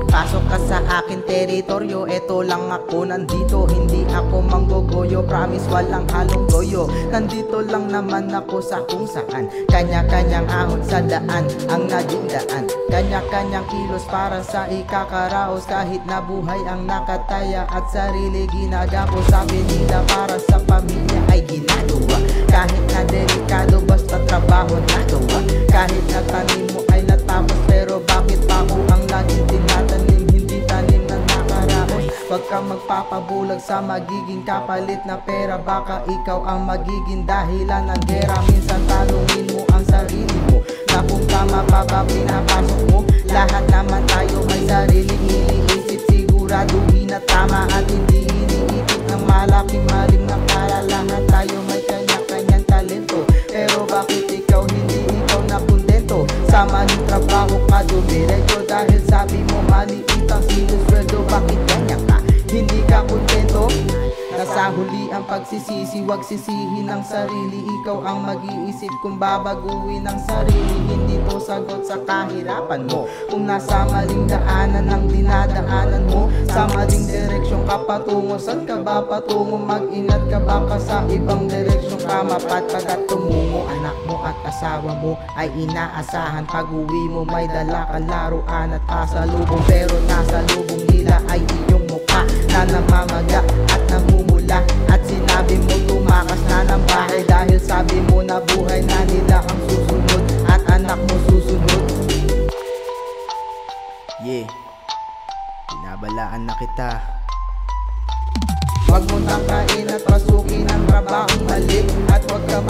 Pasok ka sa akin teritoryo, eto lang ako nandito. Hindi ako manggogoyo, promise walang halong goyo. Nandito lang naman ako sa kung saan kanya-kanyang ahon sa daan ang naging daan. Kanya-kanyang kilos para sa ikakaraos. Kahit na buhay ang nakataya at sarili ginagapo. Sabi nila para sa pamilya ay ginagawa. Kahit na delikado basta trabaho nagawa. Kahit na tanim mo ay natapos, pero bakit pa mo ang laging tinatanim? Hindi tanim na nakaraos. Huwag kang magpapabulag sa magiging kapalit na pera. Baka ikaw ang magiging dahilan ng gera. Minsan talungin mo ang sarili mo na kung tama pa ba pinapasok mo. Lahat naman tayo may sariling iniisip. Siguraduhin na tama at hindi iniipit ng malaking maling nakala. Lahat tayo may kanya-kanyang talento, pero bakit ikaw hindi ikaw na kontento? Sa maling trabaho ka dumiretso dahil sabi mo maliit ang sinusweldo. Bakit ganyan ka? Hindi ka kontento? Nasa huli ang pagsisisi, wag sisihin ang sarili. Ikaw ang mag-iisip kung babaguhin ang sarili. Hindi to sagot sa kahirapan mo. Kung nasa maling daanan ang dinadaanan mo, sa maling direksyon ka patungo. Saan ka ba patungo? Mag-ingat ka baka sa ibang direksyon ka mapatpag at tumungo. Anak mo at asawa mo ay inaasahan. Pag uwi mo may dala ka laruan at pasalubong, pero nasa lubong nila ay iyong mukha na namamaga at namumula. At sinabi mo tumakas na ng bahay dahil sabi mo na buhay na nila ang susunod at anak mo susunod. Yeah, binabalaan na kita. Huwag mo tangkain at pasukin ang trabahong mali. At huwag ka